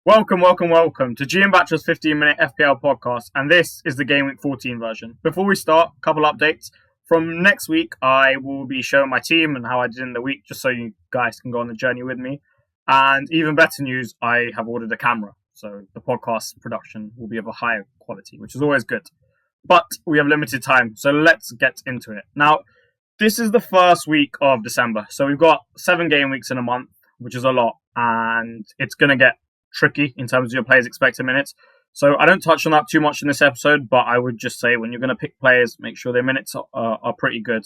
Welcome to Jian Batra's 15-minute FPL podcast, and this is the Game Week 14 version. Before we start, a couple updates. From next week, I will be showing my team and how I did in the week, just so you guys can go on the journey with me. And even better news, I have ordered a camera, so the podcast production will be of a higher quality, which is always good. But we have limited time, so let's get into it. Now, this is the first week of December, so we've got 7 game weeks in a month, which is a lot, and it's going to get tricky in terms of your players' expected minutes. So I don't touch on that too much in this episode, but I would just say when you're going to pick players, make sure their minutes are pretty good.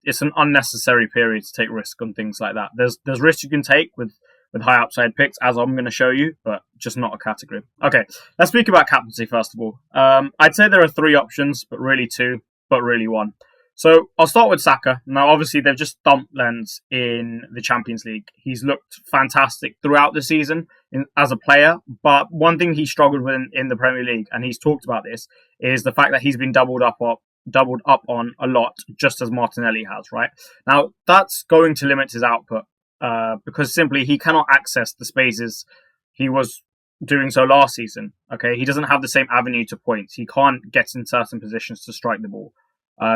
It's an unnecessary period to take risk on things like that. There's risks you can take with high upside picks, as I'm going to show you, but just not a category. Okay, let's speak about captaincy first of all. I'd say there are 3 options, but really 2, but really 1. So I'll start with Saka. Now, obviously, they've just thumped Lens in the Champions League. He's looked fantastic throughout the season as a player, but one thing he struggled with in the Premier League, and he's talked about this, is the fact that he's been doubled up on a lot, just as Martinelli has, right? Now, that's going to limit his output because simply he cannot access the spaces he was doing so last season. Okay, he doesn't have the same avenue to points. He can't get in certain positions to strike the ball.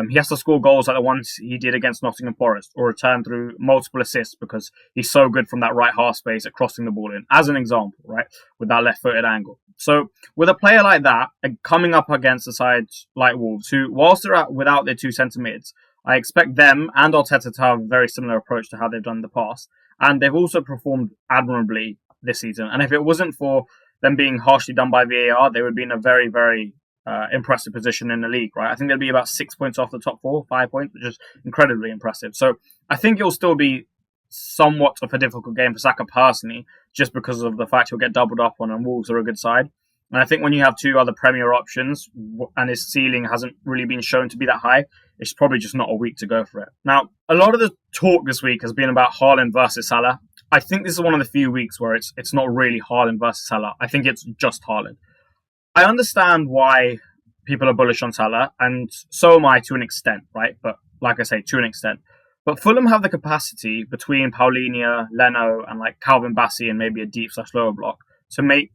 He has to score goals like the ones he did against Nottingham Forest, or return through multiple assists because he's so good from that right half space at crossing the ball in, as an example, right, with that left-footed angle. So with a player like that, coming up against a side like Wolves, who, whilst they're without their 2 centre mids, I expect them and Arteta to have a very similar approach to how they've done in the past. And they've also performed admirably this season. And if it wasn't for them being harshly done by VAR, they would be in a very, very impressive position in the league, right? I think they'd be about 6 points off the top 4, 5 points, which is incredibly impressive. So I think it'll still be somewhat of a difficult game for Saka personally, just because of the fact he'll get doubled up on, and Wolves are a good side. And I think when you have 2 other Premier options and his ceiling hasn't really been shown to be that high, it's probably just not a week to go for it. Now, a lot of the talk this week has been about Haaland versus Salah. I think this is one of the few weeks where it's not really Haaland versus Salah. I think it's just Haaland. I understand why people are bullish on Salah, and so am I to an extent, right? But like I say, to an extent. But Fulham have the capacity between Paulinho, Leno, and like Calvin Bassey and maybe a deep/lower block to make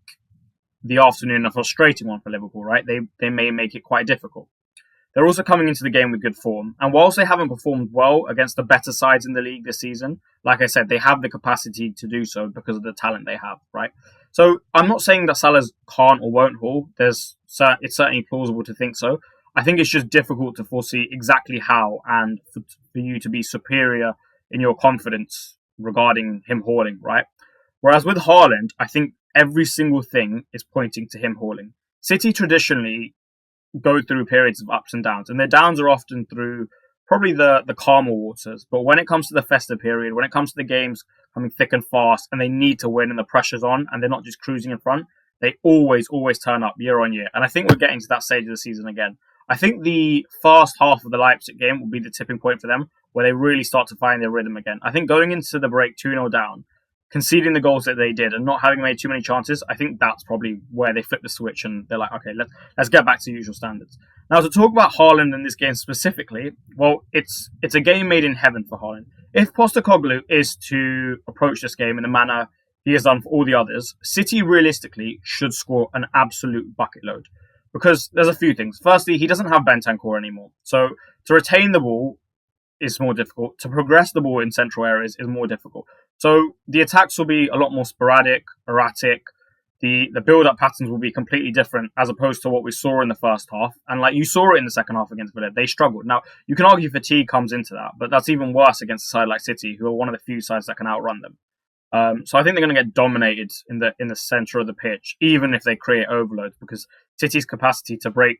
the afternoon a frustrating one for Liverpool, right? They may make it quite difficult. They're also coming into the game with good form. And whilst they haven't performed well against the better sides in the league this season, like I said, they have the capacity to do so because of the talent they have, right? So I'm not saying that Salah can't or won't haul. It's certainly plausible to think so. I think it's just difficult to foresee exactly how, and for you to be superior in your confidence regarding him hauling, right? Whereas with Haaland, I think every single thing is pointing to him hauling. City traditionally go through periods of ups and downs, and their downs are often through probably the calmer waters. But when it comes to the festive period, when it comes to the games coming thick and fast, and they need to win and the pressure's on, and they're not just cruising in front, they always turn up year on year. And I think we're getting to that stage of the season again. I think the first half of the Leipzig game will be the tipping point for them, where they really start to find their rhythm again. I think going into the break 2-0 down, conceding the goals that they did and not having made too many chances, I think that's probably where they flip the switch and they're like, okay, let's get back to usual standards. Now, to talk about Haaland in this game specifically, well, it's a game made in heaven for Haaland. If Postecoglou is to approach this game in the manner he has done for all the others, City realistically should score an absolute bucket load. Because there's a few things. Firstly, he doesn't have Bentancur anymore. So to retain the ball is more difficult. To progress the ball in central areas is more difficult. So the attacks will be a lot more sporadic, erratic. The build-up patterns will be completely different as opposed to what we saw in the first half. And like you saw it in the second half against Villa, they struggled. Now, you can argue fatigue comes into that, but that's even worse against a side like City, who are one of the few sides that can outrun them. So I think they're going to get dominated in the centre of the pitch, even if they create overloads, because City's capacity to break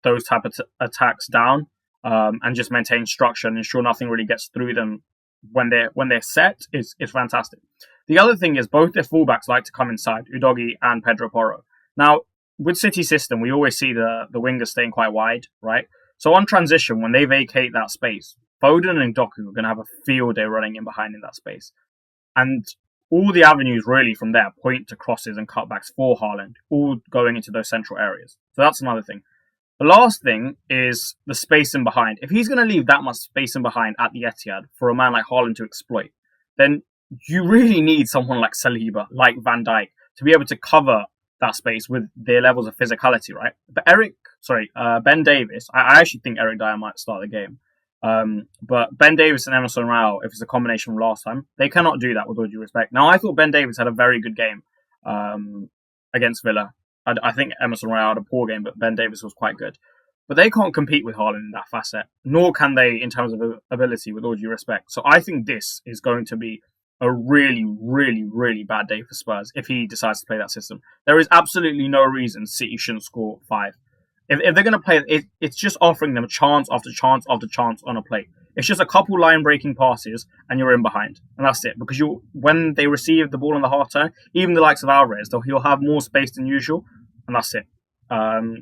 those type of attacks down and just maintain structure and ensure nothing really gets through them when they're set is fantastic. The other thing is both their fullbacks like to come inside, Udogie and Pedro Porro. Now, with City system, we always see the wingers staying quite wide, right? So on transition, when they vacate that space, Foden and Doku are going to have a field day running in behind in that space. And all the avenues really from there point to crosses and cutbacks for Haaland, all going into those central areas. So that's another thing. The last thing is the space in behind. If he's going to leave that much space in behind at the Etihad for a man like Haaland to exploit, then you really need someone like Saliba, like Van Dijk, to be able to cover that space with their levels of physicality, right? But Ben Davis, I actually think Eric Dyer might start the game. But Ben Davis and Emerson Royale, if it's a combination from last time, they cannot do that with all due respect. Now, I thought Ben Davis had a very good game against Villa. I think Emerson Royale had a poor game, but Ben Davis was quite good. But they can't compete with Haaland in that facet, nor can they in terms of ability, with all due respect. So I think this is going to be a really, really, really bad day for Spurs if he decides to play that system. There is absolutely no reason City shouldn't score 5. If they're going to play it, it's just offering them chance after chance after chance on a play. It's just a couple line-breaking passes and you're in behind. And that's it. Because when they receive the ball on the half-turn, even the likes of Alvarez, he'll have more space than usual. And that's it.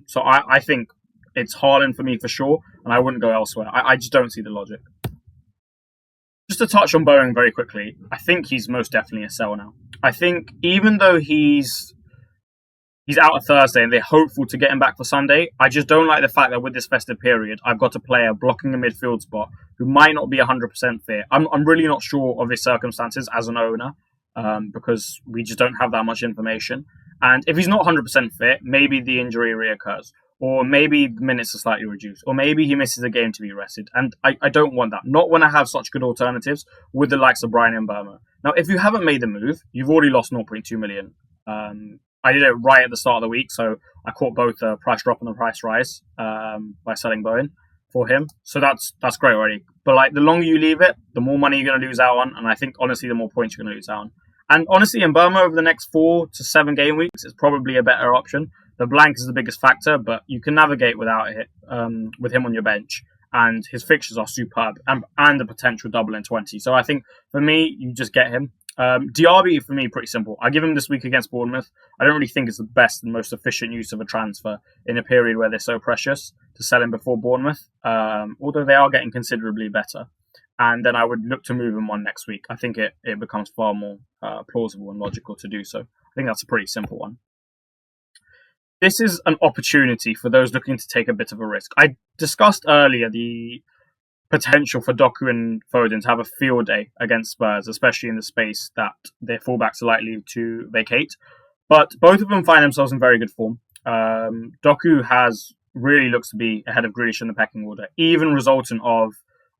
So I think it's Haaland for me for sure. And I wouldn't go elsewhere. I just don't see the logic. Just to touch on Bowen very quickly, I think he's most definitely a sell now. I think even though he's out of Thursday and they're hopeful to get him back for Sunday, I just don't like the fact that with this festive period, I've got a player blocking a midfield spot who might not be 100% fit. I'm really not sure of his circumstances as an owner because we just don't have that much information. And if he's not 100% fit, maybe the injury reoccurs. Or maybe the minutes are slightly reduced. Or maybe he misses a game to be rested. And I don't want that. Not when I have such good alternatives with the likes of Brian Mbeumo. Now, if you haven't made the move, you've already lost 0.2 million. I did it right at the start of the week, so I caught both the price drop and the price rise by selling Bowen for him. So that's great already. But the longer you leave it, the more money you're going to lose out on. And I think, honestly, the more points you're going to lose out on. And honestly, Mbeumo over the next 4 to 7 game weeks is probably a better option. The blank is the biggest factor, but you can navigate without it with him on your bench. And his fixtures are superb and the potential double in 20. So I think, for me, you just get him. Diaby, for me, pretty simple. I give him this week against Bournemouth. I don't really think it's the best and most efficient use of a transfer in a period where they're so precious to sell him before Bournemouth, although they are getting considerably better. And then I would look to move him on next week. I think it becomes far more plausible and logical to do so. I think that's a pretty simple one. This is an opportunity for those looking to take a bit of a risk. I discussed earlier the potential for Doku and Foden to have a field day against Spurs, especially in the space that their fullbacks are likely to vacate. But both of them find themselves in very good form. Doku really looks to be ahead of Grealish in the pecking order, even resultant of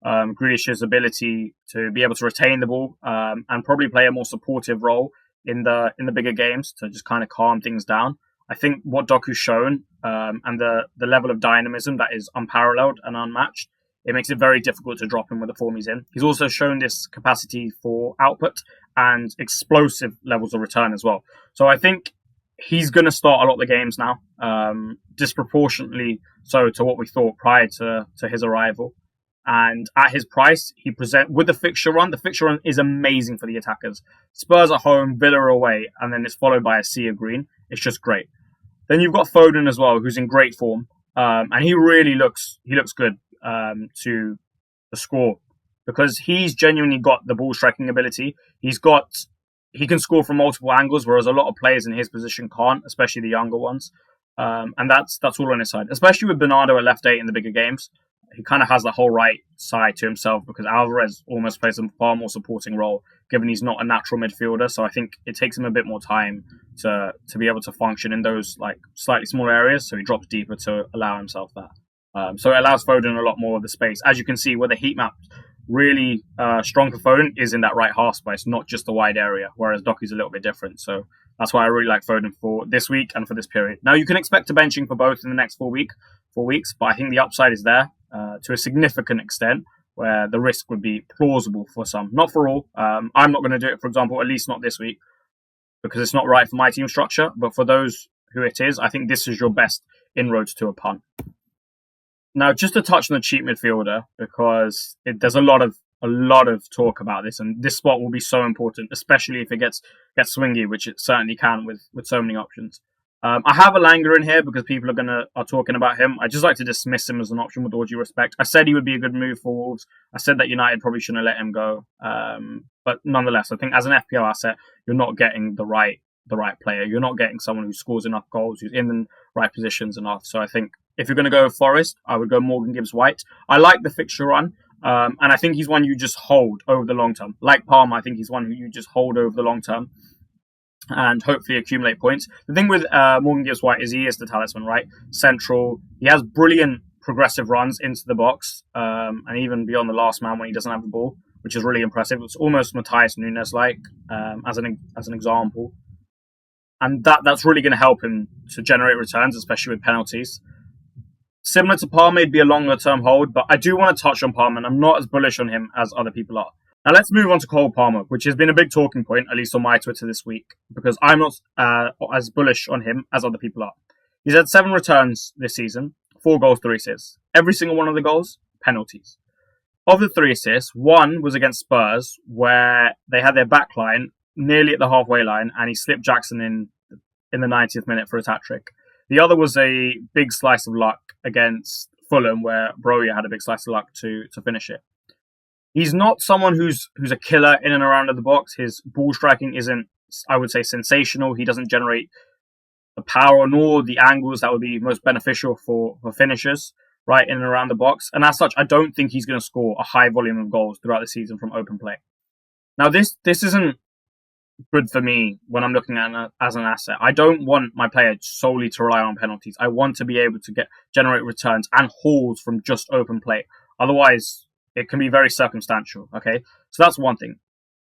Grealish's ability to be able to retain the ball and probably play a more supportive role in the bigger games to just kind of calm things down. I think what Doku's shown and the level of dynamism that is unparalleled and unmatched, it makes it very difficult to drop him with the form he's in. He's also shown this capacity for output and explosive levels of return as well. So I think he's going to start a lot of the games now, disproportionately so to what we thought prior to his arrival. And at his price, with the fixture run. The fixture run is amazing for the attackers. Spurs at home, Villa away, and then it's followed by a sea of green. It's just great. Then you've got Foden as well, who's in great form, and he really looks good to score because he's genuinely got the ball striking ability. He can score from multiple angles, whereas a lot of players in his position can't, especially the younger ones. And that's all on his side, especially with Bernardo at left 8 in the bigger games. He kind of has the whole right side to himself because Alvarez almost plays a far more supporting role, given he's not a natural midfielder. So I think it takes him a bit more time to be able to function in those slightly smaller areas. So he drops deeper to allow himself that. So it allows Foden a lot more of the space. As you can see, where the heat map really strong for Foden is in that right half space, not just the wide area, whereas Doku's a little bit different. So that's why I really like Foden for this week and for this period. Now, you can expect a benching for both in the next 4 weeks, but I think the upside is there to a significant extent, where the risk would be plausible for some, not for all. I'm not going to do it, for example, at least not this week, because it's not right for my team structure. But for those who it is, I think this is your best inroads to a punt. Now, just to touch on the cheap midfielder, because there's a lot of talk about this, and this spot will be so important, especially if it gets swingy, which it certainly can with so many options. I have Elanga in here because people are talking about him. I just like to dismiss him as an option with all due respect. I said he would be a good move for Wolves. I said that United probably shouldn't have let him go. But nonetheless, I think as an FPL asset, you're not getting the right player. You're not getting someone who scores enough goals, who's in the right positions enough. So I think if you're going to go with Forest, I would go Morgan Gibbs-White. I like the fixture run. And I think he's one you just hold over the long term. Like Palmer, I think he's one who you just hold over the long term. and hopefully accumulate points. The thing with Morgan Gibbs White is he is the talisman, right? Central. He has brilliant progressive runs into the box, and even beyond the last man when he doesn't have the ball, which is really impressive. It's almost Matthias Nunes-like, as an example. And that's really going to help him to generate returns, especially with penalties. Similar to Palmer, it'd be a longer-term hold, but I do want to touch on Palmer, and I'm not as bullish on him as other people are. Now let's move on to Cole Palmer, which has been a big talking point, at least on my Twitter this week, because I'm not as bullish on him as other people are. He's had 7 returns this season, 4 goals, 3 assists. Every single one of the goals, penalties. Of the 3 assists, 1 was against Spurs, where they had their back line nearly at the halfway line, and he slipped Jackson in the 90th minute for a hat-trick. The other was a big slice of luck against Fulham, where Broja had a big slice of luck to finish it. He's not someone who's a killer in and around the box. His ball striking isn't, I would say, sensational. He doesn't generate the power nor the angles that would be most beneficial for finishers right in and around the box. And as such, I don't think he's going to score a high volume of goals throughout the season from open play. Now, this isn't good for me when I'm looking at it as an asset. I don't want my player solely to rely on penalties. I want to be able to generate returns and hauls from just open play. Otherwise, it can be very circumstantial, okay? So that's one thing.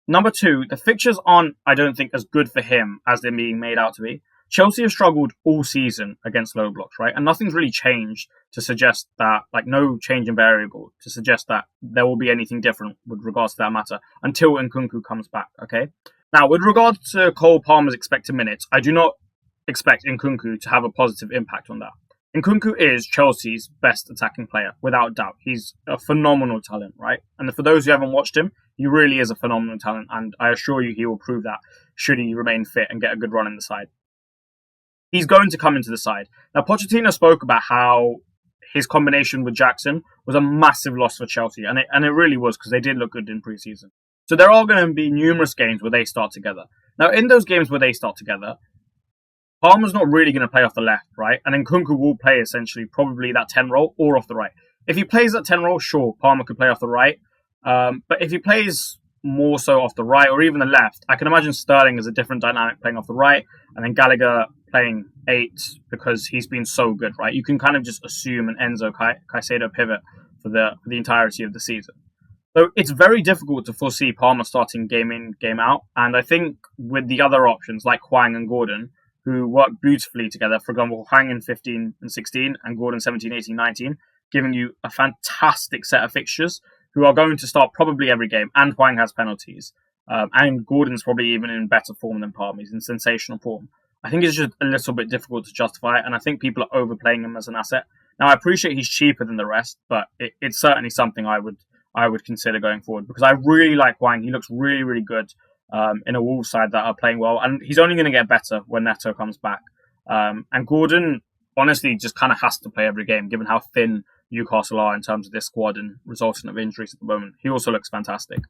Number 2, the fixtures aren't, I don't think, as good for him as they're being made out to be. Chelsea have struggled all season against low blocks, right? And nothing's really changed to suggest that, like no change in variable, to suggest that there will be anything different with regards to that matter until Nkunku comes back, okay? Now, with regard to Cole Palmer's expected minutes, I do not expect Nkunku to have a positive impact on that. Nkunku is Chelsea's best attacking player, without doubt. He's a phenomenal talent, right? And for those who haven't watched him, he really is a phenomenal talent, and I assure you he will prove that should he remain fit and get a good run in the side. He's going to come into the side. Now, Pochettino spoke about how his combination with Jackson was a massive loss for Chelsea, and it really was, because they did look good in pre-season. So there are going to be numerous games where they start together. Now, in those games where they start together, Palmer's not really going to play off the left, right? And Nkunku will play essentially probably that 10 role or off the right. If he plays that 10 role, sure, Palmer could play off the right. But if he plays more so off the right or even the left, I can imagine Sterling as a different dynamic playing off the right, and then Gallagher playing 8 because he's been so good, right? You can kind of just assume an Enzo Caicedo pivot for the entirety of the season. So it's very difficult to foresee Palmer starting game in, game out. And I think with the other options like Hwang and Gordon, who work beautifully together, for example, Hwang in 15 and 16 and Gordon 17, 18, 19, giving you a fantastic set of fixtures who are going to start probably every game. And Hwang has penalties. And Gordon's probably even in better form than Palmer. He's in sensational form. I think it's just a little bit difficult to justify it. And I think people are overplaying him as an asset. Now, I appreciate he's cheaper than the rest, but it's certainly something I would consider going forward, because I really like Hwang. He looks really, really good in a Wolves side that are playing well, and he's only going to get better when Neto comes back. And Gordon, honestly, just kind of has to play every game, given how thin Newcastle are in terms of this squad and resulting of injuries at the moment. He also looks fantastic.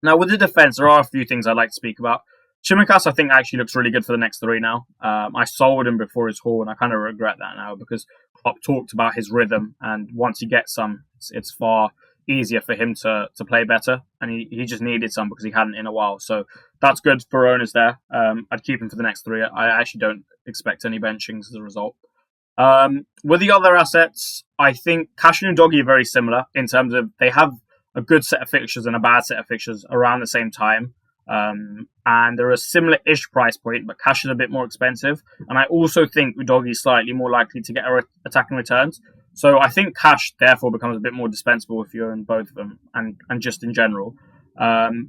Now, with the defence, there are a few things I'd like to speak about. Tsimikas, I think, actually looks really good for the next 3 now. I sold him before his haul, and I kind of regret that now, because Klopp talked about his rhythm, and once he gets some, it's far easier for him to play better, and he just needed some because he hadn't in a while. So that's good for owners there. I'd keep him for the next 3. I actually don't expect any benchings as a result. With the other assets, I think Cash and Udogie are very similar in terms of they have a good set of fixtures and a bad set of fixtures around the same time. And they're a similar-ish price point, but Cash is a bit more expensive. And I also think Udogie is slightly more likely to get attacking returns. So I think Cash, therefore, becomes a bit more dispensable if you're in both of them, and just in general.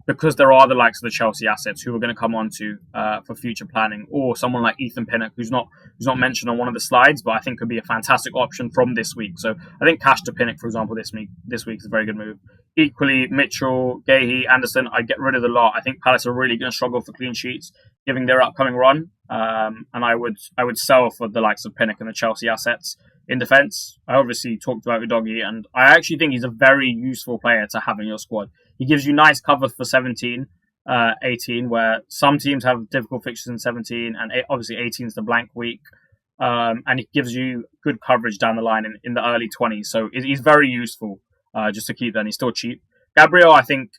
Because there are the likes of the Chelsea assets who are going to come on to for future planning, or someone like Ethan Pinnock, who's not mentioned on one of the slides, but I think could be a fantastic option from this week. So I think Cash to Pinnock, for example, this week is a very good move. Equally, Mitchell, Gahey, Anderson, I'd get rid of the lot. I think Palace are really going to struggle for clean sheets, given their upcoming run. And I would sell for the likes of Pinnock and the Chelsea assets in defence. I obviously talked about Udogie, and I actually think he's a very useful player to have in your squad. He gives you nice cover for 17, 18, where some teams have difficult fixtures in 17, and obviously 18 is the blank week. And it gives you good coverage down the line in the early 20s. So he's very useful just to keep that, and he's still cheap. Gabriel, I think,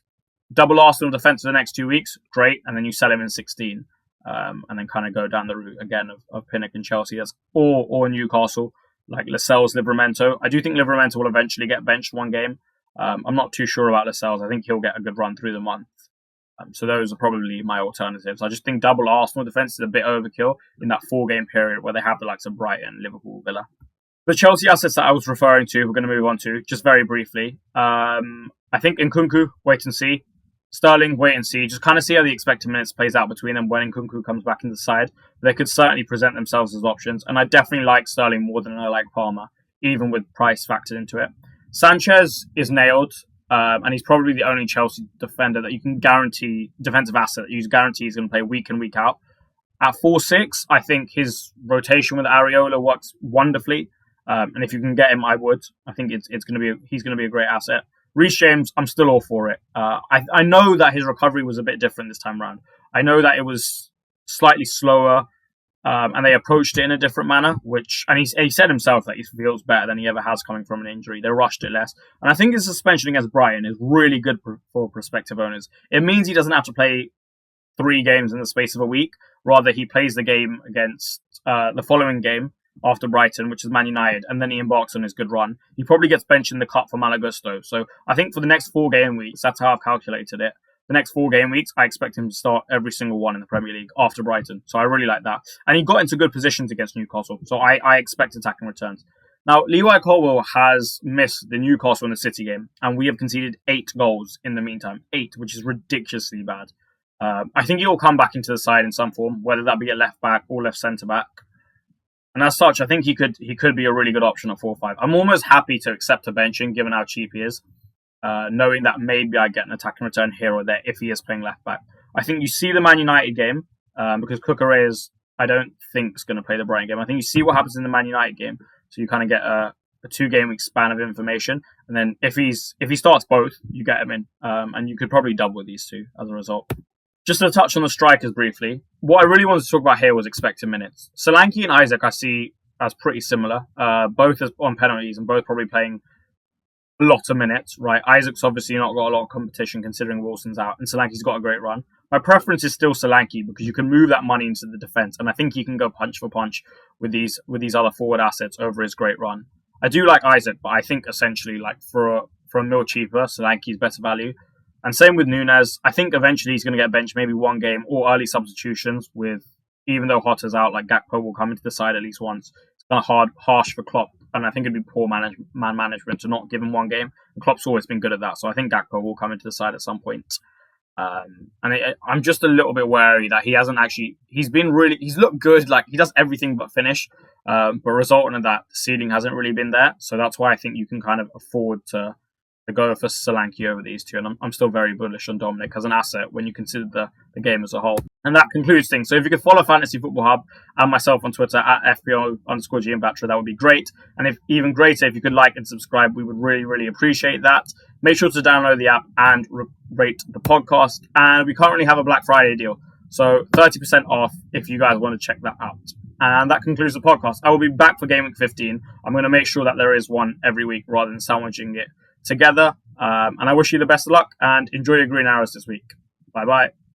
double Arsenal defence for the next 2 weeks, great, and then you sell him in 16. and then kind of go down the route again of Pinnock and Chelsea or Newcastle, like Lascelles, Livramento. I do think Livramento will eventually get benched one game. I'm not too sure about Lascelles. I think he'll get a good run through the month. So those are probably my alternatives. I just think double Arsenal defence is a bit overkill in that 4-game period where they have the likes of Brighton, Liverpool, Villa. The Chelsea assets that I was referring to, we're going to move on to, just very briefly. I think Nkunku, wait and see. Sterling, wait and see. Just kind of see how the expected minutes plays out between them when Nkunku comes back into the side. They could certainly present themselves as options. And I definitely like Sterling more than I like Palmer, even with price factored into it. Sanchez is nailed. And he's probably the only Chelsea defender that you can guarantee, defensive asset that you guarantee is going to play week in, week out. At 4-6, I think his rotation with Areola works wonderfully. And if you can get him, I would. I think he's going to be a great asset. Reece James, I'm still all for it. I know that his recovery was a bit different this time around. I know that it was slightly slower. And they approached it in a different manner, and he said himself that he feels better than he ever has coming from an injury. They rushed it less. And I think his suspension against Brighton is really good for prospective owners. It means he doesn't have to play 3 games in the space of a week. Rather, he plays the game against the following game after Brighton, which is Man United, and then he embarks on his good run. He probably gets benched in the cup for Malagusto. So I think for the next 4 game weeks, that's how I've calculated it. The next 4 game weeks, I expect him to start every single one in the Premier League after Brighton. So I really like that. And he got into good positions against Newcastle. So I expect attacking returns. Now, Levi Colwill has missed the Newcastle and the City game. And we have conceded 8 goals in the meantime. 8, which is ridiculously bad. I think he will come back into the side in some form, whether that be a left back or left centre back. And as such, I think he could be a really good option at 4-5. I'm almost happy to accept a benching given how cheap he is. Knowing that maybe I get an attacking return here or there if he is playing left back. I think you see the Man United game, because Cucurella I don't think is going to play the Brighton game. I think you see what happens in the Man United game, so you kind of get a 2-game week span of information, and then if he starts both, you get him in, and you could probably double these two as a result. Just to touch on the strikers briefly, what I really wanted to talk about here was expected minutes. Solanke and Isaac I see as pretty similar, both on penalties and both probably playing a lot of minutes, right? Isaac's obviously not got a lot of competition considering Wilson's out, and Solanke's got a great run. My preference is still Solanke because you can move that money into the defence, and I think he can go punch for punch with these other forward assets over his great run. I do like Isaac, but I think essentially like for a mil cheaper, Solanke's better value. And same with Nunez. I think eventually he's going to get benched maybe 1 game or early substitutions with, even though Hotta's out, like Gakpo will come into the side at least once. It's kind of harsh for Klopp. And I think it'd be poor man management to not give him 1 game. And Klopp's always been good at that. So I think Gakpo will come into the side at some point. I'm just a little bit wary that he hasn't actually... He's looked good. Like, he does everything but finish. But resulting in that, the ceiling hasn't really been there. So that's why I think you can kind of afford to go for Solanke over these two. And I'm still very bullish on Dominic as an asset when you consider the game as a whole. And that concludes things. So if you could follow Fantasy Football Hub and myself on Twitter at FPL_Jian Batra, that would be great. And if even greater, if you could like and subscribe, we would really, really appreciate that. Make sure to download the app and rate the podcast. And we currently have a Black Friday deal. So 30% off if you guys want to check that out. And that concludes the podcast. I will be back for Game Week 15. I'm going to make sure that there is one every week rather than sandwiching it together. And I wish you the best of luck and enjoy your green arrows this week. Bye-bye.